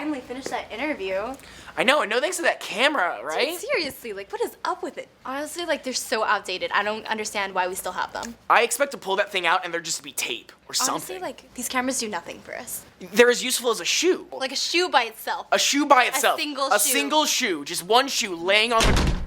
finally finished that interview. I know, and no thanks to that camera, right? Dude, seriously, like, what is up with it? Honestly, like, they're so outdated. I don't understand why we still have them. I expect to pull that thing out and there just to be tape or something. Honestly, like, these cameras do nothing for us. They're as useful as a shoe. Like a shoe by itself. A shoe by itself. A single shoe. Just one shoe laying on the...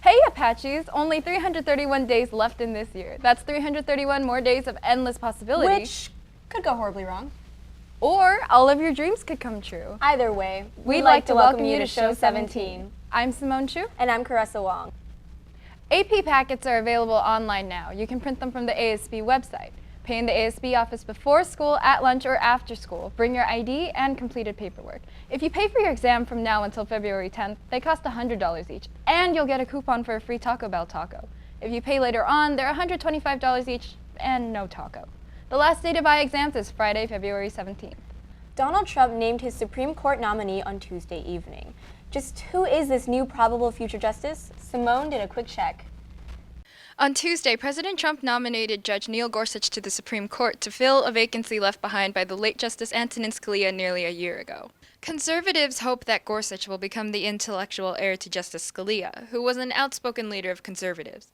Hey Apaches, only 331 days left in this year. That's 331 more days of endless possibility. Which could go horribly wrong. Or all of your dreams could come true. Either way, We'd like to welcome you to Show 17. I'm Simone Chu. And I'm Caressa Wong. AP packets are available online now. You can print them from the ASB website. Pay in the ASB office before school, at lunch, or after school. Bring your ID and completed paperwork. If you pay for your exam from now until February 10th, they cost $100 each, and you'll get a coupon for a free Taco Bell taco. If you pay later on, they're $125 each, and no taco. The last day to buy exams is Friday, February 17th. Donald Trump named his Supreme Court nominee on Tuesday evening. Just who is this new probable future justice? Simone did a quick check. On Tuesday, President Trump nominated Judge Neil Gorsuch to the Supreme Court to fill a vacancy left behind by the late Justice Antonin Scalia nearly a year ago. Conservatives hope that Gorsuch will become the intellectual heir to Justice Scalia, who was an outspoken leader of conservatives.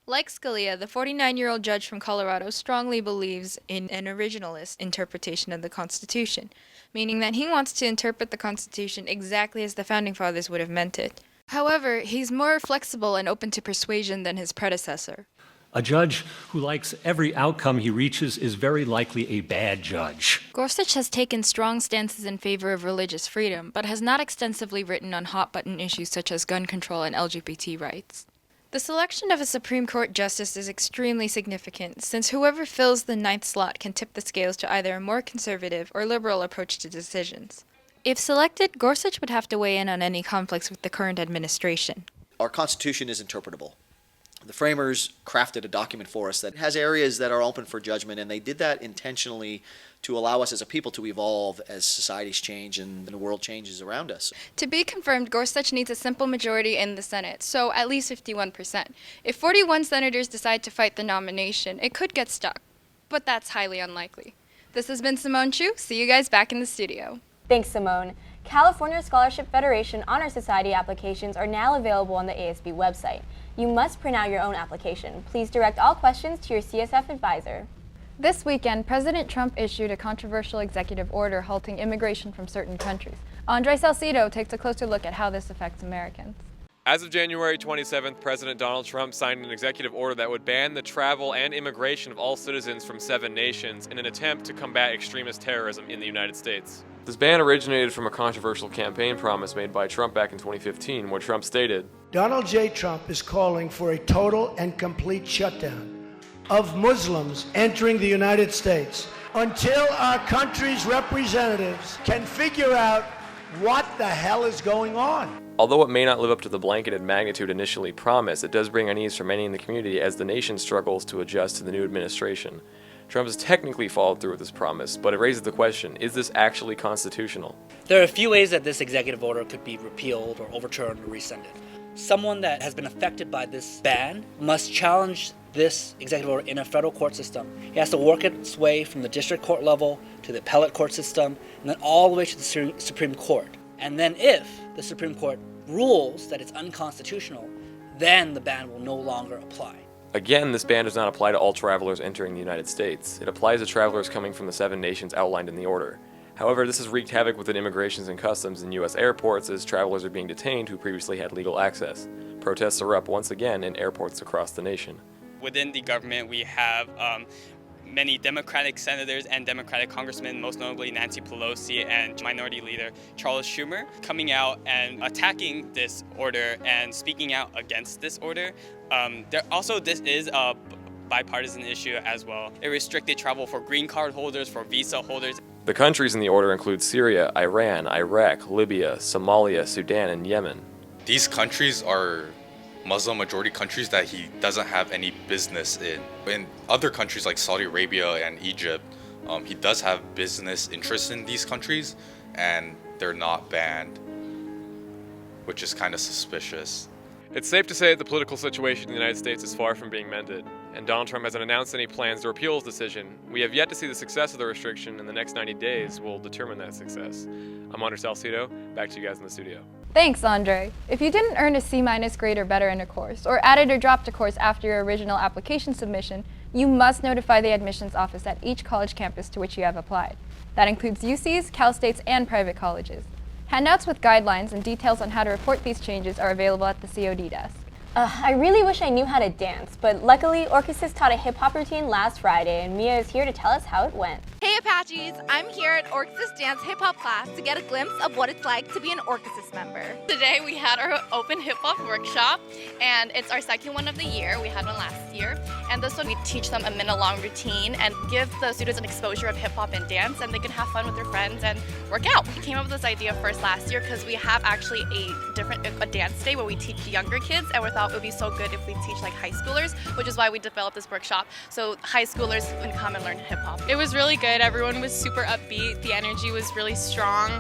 Like Scalia, the 49-year-old judge from Colorado strongly believes in an originalist interpretation of the Constitution, meaning that he wants to interpret the Constitution exactly as the Founding Fathers would have meant it. However, he's more flexible and open to persuasion than his predecessor. A judge who likes every outcome he reaches is very likely a bad judge. Gorsuch has taken strong stances in favor of religious freedom, but has not extensively written on hot-button issues such as gun control and LGBT rights. The selection of a Supreme Court justice is extremely significant, since whoever fills the ninth slot can tip the scales to either a more conservative or liberal approach to decisions. If selected, Gorsuch would have to weigh in on any conflicts with the current administration. Our Constitution is interpretable. The framers crafted a document for us that has areas that are open for judgment, and they did that intentionally to allow us as a people to evolve as societies change and the world changes around us. To be confirmed, Gorsuch needs a simple majority in the Senate, so at least 51%. If 41 senators decide to fight the nomination, it could get stuck, but that's highly unlikely. This has been Simone Chu. See you guys back in the studio. Thanks, Simone. California Scholarship Federation Honor Society applications are now available on the ASB website. You must print out your own application. Please direct all questions to your CSF advisor. This weekend, President Trump issued a controversial executive order halting immigration from certain countries. Andre Salcido takes a closer look at how this affects Americans. As of January 27th, President Donald Trump signed an executive order that would ban the travel and immigration of all citizens from 7 nations in an attempt to combat extremist terrorism in the United States. This ban originated from a controversial campaign promise made by Trump back in 2015, where Trump stated, Donald J. Trump is calling for a total and complete shutdown of Muslims entering the United States until our country's representatives can figure out what the hell is going on. Although it may not live up to the blanketed magnitude initially promised, it does bring unease for many in the community as the nation struggles to adjust to the new administration. Trump has technically followed through with this promise, but it raises the question, is this actually constitutional? There are a few ways that this executive order could be repealed or overturned or rescinded. Someone that has been affected by this ban must challenge this executive order in a federal court system. He has to work its way from the district court level to the appellate court system, and then all the way to the Supreme Court. And then if the Supreme Court rules that it's unconstitutional, then the ban will no longer apply. Again, this ban does not apply to all travelers entering the United States. It applies to travelers coming from the 7 nations outlined in the order. However, this has wreaked havoc within immigrations and customs in U.S. airports as travelers are being detained who previously had legal access. Protests are up once again in airports across the nation. Within the government, we have many Democratic senators and Democratic congressmen, most notably Nancy Pelosi and Minority Leader Charles Schumer, coming out and attacking this order and speaking out against this order. This is a bipartisan issue as well. It restricted travel for green card holders, for visa holders. The countries in the order include Syria, Iran, Iraq, Libya, Somalia, Sudan, and Yemen. These countries are Muslim majority countries that he doesn't have any business in. In other countries like Saudi Arabia and Egypt, he does have business interests in these countries, and they're not banned, which is kind of suspicious. It's safe to say that the political situation in the United States is far from being mended, and Donald Trump hasn't announced any plans to repeal his decision. We have yet to see the success of the restriction, and the next 90 days will determine that success. I'm Andre Salcido. Back to you guys in the studio. Thanks, Andre. If you didn't earn a C- grade or better in a course, or added or dropped a course after your original application submission, you must notify the admissions office at each college campus to which you have applied. That includes UCs, Cal States, and private colleges. Handouts with guidelines and details on how to report these changes are available at the COD desk. I really wish I knew how to dance, but luckily Orchesis taught a hip-hop routine last Friday, and Mia is here to tell us how it went. Hey Apaches, I'm here at Orchesis Dance Hip Hop class to get a glimpse of what it's like to be an Orchesis member. Today we had our open hip hop workshop, and it's our second one of the year. We had one last year, and this one we teach them a minute-long routine and give the students an exposure of hip hop and dance, and they can have fun with their friends and work out. We came up with this idea first last year because we have actually a dance day where we teach younger kids, and we thought it would be so good if we teach like high schoolers, which is why we developed this workshop so high schoolers can come and learn hip hop. It was really good. Everyone was super upbeat. The energy was really strong,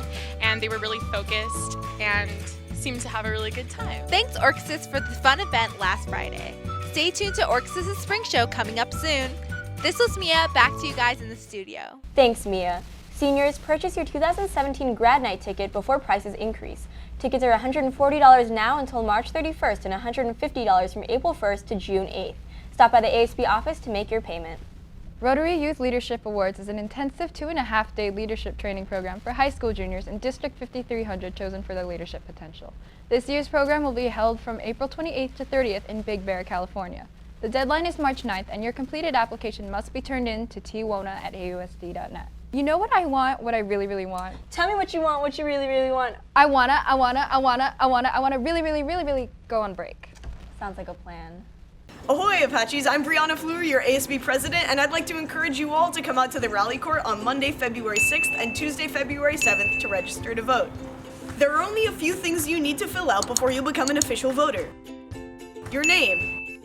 and they were really focused and seemed to have a really good time. Thanks Orchesis for the fun event last Friday. Stay tuned to Orchesis' spring show coming up soon. This was Mia, back to you guys in the studio. Thanks, Mia. Seniors, purchase your 2017 grad night ticket before prices increase. Tickets are $140 now until March 31st and $150 from April 1st to June 8th. Stop by the ASB office to make your payment. Rotary Youth Leadership Awards is an intensive 2.5-day leadership training program for high school juniors in District 5300 chosen for their leadership potential. This year's program will be held from April 28th to 30th in Big Bear, California. The deadline is March 9th, and your completed application must be turned in to twona@ausd.net. You know what I want, what I really, really want? Tell me what you want, what you really, really want. I wanna really go on break. Sounds like a plan. Ahoy, Apaches! I'm Brianna Fleur, your ASB president, and I'd like to encourage you all to come out to the rally court on Monday, February 6th and Tuesday, February 7th to register to vote. There are only a few things you need to fill out before you become an official voter. Your name,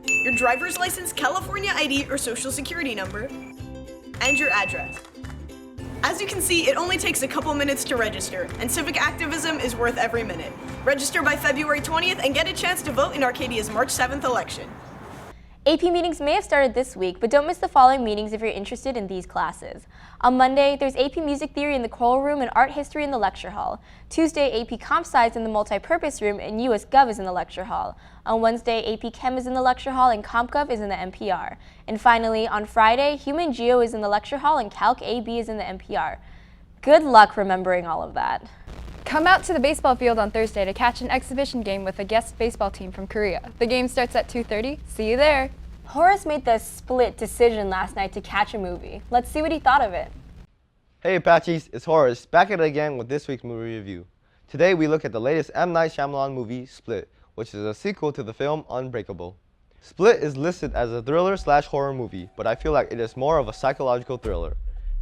your driver's license, California ID or social security number, and your address. As you can see, it only takes a couple minutes to register, and civic activism is worth every minute. Register by February 20th and get a chance to vote in Arcadia's March 7th election. AP meetings may have started this week, but don't miss the following meetings if you're interested in these classes. On Monday, there's AP Music Theory in the Choral Room and Art History in the Lecture Hall. Tuesday, AP Comp Sci in the Multipurpose Room and US Gov is in the Lecture Hall. On Wednesday, AP Chem is in the Lecture Hall and Comp Gov is in the MPR. And finally, on Friday, Human Geo is in the Lecture Hall and Calc AB is in the MPR. Good luck remembering all of that. Come out to the baseball field on Thursday to catch an exhibition game with a guest baseball team from Korea. The game starts at 2:30. See you there. Horace made the split decision last night to catch a movie. Let's see what he thought of it. Hey Apaches, it's Horace, back at it again with this week's movie review. Today we look at the latest M. Night Shyamalan movie, Split, which is a sequel to the film Unbreakable. Split is listed as a thriller/horror movie, but I feel like it is more of a psychological thriller.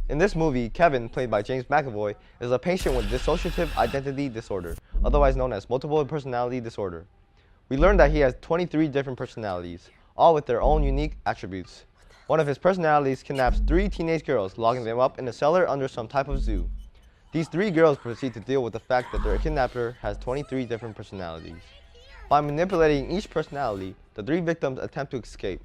In this movie, Kevin, played by James McAvoy, is a patient with dissociative identity disorder, otherwise known as multiple personality disorder. We learn that he has 23 different personalities, all with their own unique attributes. One of his personalities kidnaps 3 teenage girls, locking them up in a cellar under some type of zoo. These 3 girls proceed to deal with the fact that their kidnapper has 23 different personalities. By manipulating each personality, the 3 victims attempt to escape.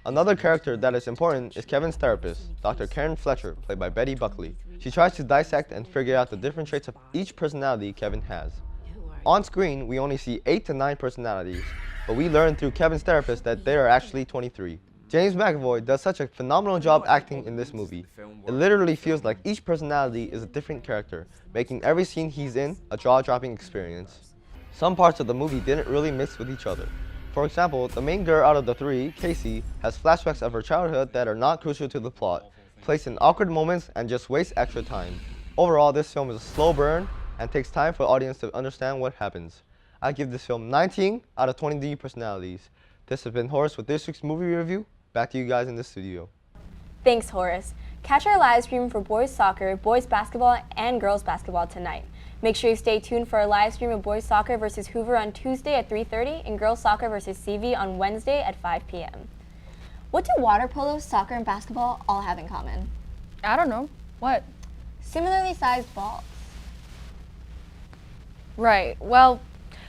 Another character that is important is Kevin's therapist, Dr. Karen Fletcher, played by Betty Buckley. She tries to dissect and figure out the different traits of each personality Kevin has. On screen, we only see 8 to 9 personalities, but we learn through Kevin's therapist that there are actually 23. James McAvoy does such a phenomenal job acting in this movie. It literally feels like each personality is a different character, making every scene he's in a jaw-dropping experience. Some parts of the movie didn't really mix with each other. For example, the main girl out of the three, Casey, has flashbacks of her childhood that are not crucial to the plot, placed in awkward moments and just waste extra time. Overall, this film is a slow burn and takes time for the audience to understand what happens. I give this film 19 out of 20 personalities. This has been Horace with this week's movie review. Back to you guys in the studio. Thanks, Horace. Catch our live stream for boys soccer, boys basketball, and girls basketball tonight. Make sure you stay tuned for our live stream of boys soccer versus Hoover on Tuesday at 3:30 and girls soccer versus CV on Wednesday at 5 p.m. What do water polo, soccer, and basketball all have in common? I don't know. What? Similarly sized balls. Right. Well,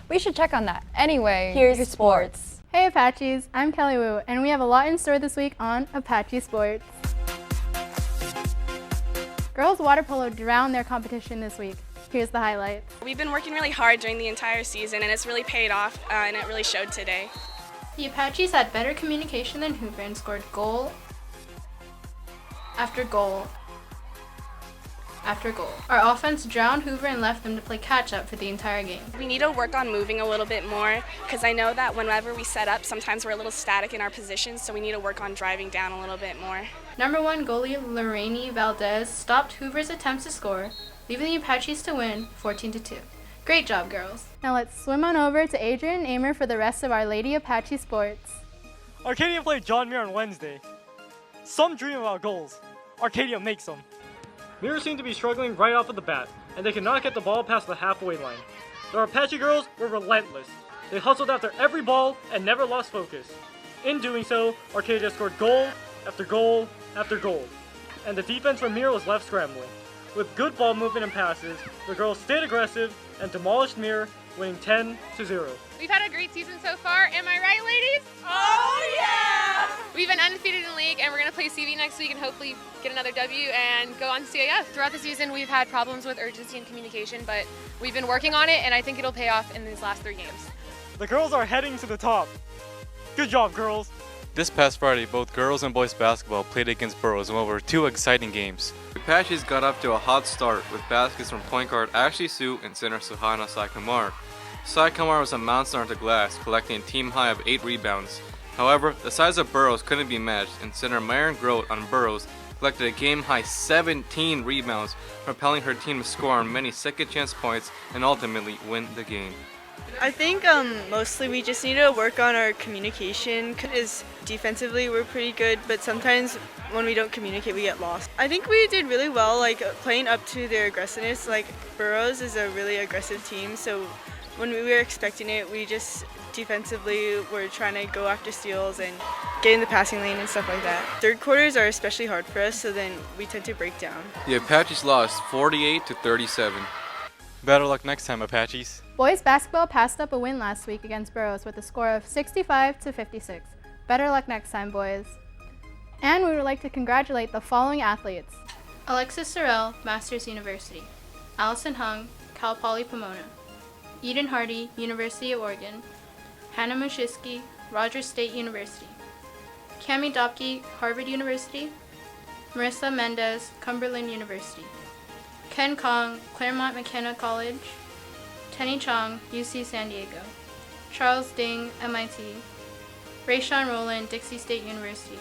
we should check on that. Anyway, Here's sports. Hey Apaches, I'm Kelly Wu, and we have a lot in store this week on Apache Sports. Girls water polo drowned their competition this week. Here's the highlights. We've been working really hard during the entire season, and it's really paid off, and it really showed today. The Apaches had better communication than Hoover and scored goal after goal after goal. Our offense drowned Hoover and left them to play catch-up for the entire game. We need to work on moving a little bit more, because I know that whenever we set up, sometimes we're a little static in our positions, so we need to work on driving down a little bit more. Number 1 goalie Lorraine Valdez stopped Hoover's attempts to score, leaving the Apaches to win 14-2. Great job, girls. Now let's swim on over to Adrian and Amer for the rest of our Lady Apache Sports. Arcadia played John Muir on Wednesday. Some dream about goals. Arcadia makes them. Muir seemed to be struggling right off of the bat, and they could not get the ball past the halfway line. The Apache girls were relentless. They hustled after every ball and never lost focus. In doing so, Arcadia scored goal after goal after goal, and the defense from Muir was left scrambling. With good ball movement and passes, the girls stayed aggressive and demolished Muir, winning 10-0. We've had a great season so far, am I right, ladies? Oh yeah! We've been undefeated in the league, and we're going to play CV next week and hopefully get another W and go on to CAF. Throughout the season, we've had problems with urgency and communication, but we've been working on it, and I think it'll pay off in these last 3 games. The girls are heading to the top. Good job, girls. This past Friday, both girls and boys basketball played against Burroughs in over 2 exciting games. The Apaches got up to a hot start with baskets from point guard Ashley Sue and center Suhana Saikamar. Saikamar was a monster on the glass, collecting a team high of 8 rebounds. However, the size of Burroughs couldn't be matched, and center Myron Grote on Burroughs collected a game-high 17 rebounds, propelling her team to score on many second-chance points and ultimately win the game. I think mostly we just need to work on our communication, because defensively we're pretty good, but sometimes when we don't communicate we get lost. I think we did really well, like playing up to their aggressiveness. Like Burroughs is a really aggressive team, so when we were expecting it, we just defensively were trying to go after steals and get in the passing lane and stuff like that. Third quarters are especially hard for us, so then we tend to break down. The Apaches lost 48-37. Better luck next time, Apaches. Boys basketball passed up a win last week against Burroughs with a score of 65-56. Better luck next time, boys. And we would like to congratulate the following athletes: Alexis Sorrell, Masters University; Allison Hung, Cal Poly Pomona; Eden Hardy, University of Oregon; Hannah Mushiski, Rogers State University; Cami Dopke, Harvard University; Marissa Mendez, Cumberland University; Ken Kong, Claremont McKenna College; Tenny Chong, UC San Diego; Charles Ding, MIT; Rayshawn Rowland, Dixie State University;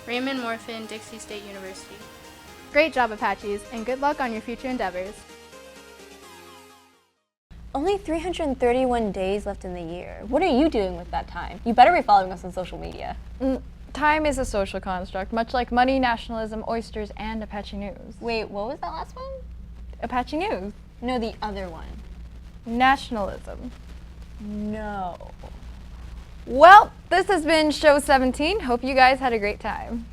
Raymond Morfin, Dixie State University. Great job, Apaches, and good luck on your future endeavors. Only 331 days left in the year. What are you doing with that time? You better be following us on social media. Time is a social construct, much like money, nationalism, oysters, and Apache News. Wait, what was that last one? Apache News. No, the other one. Nationalism. No. Well, this has been Show 17. Hope you guys had a great time.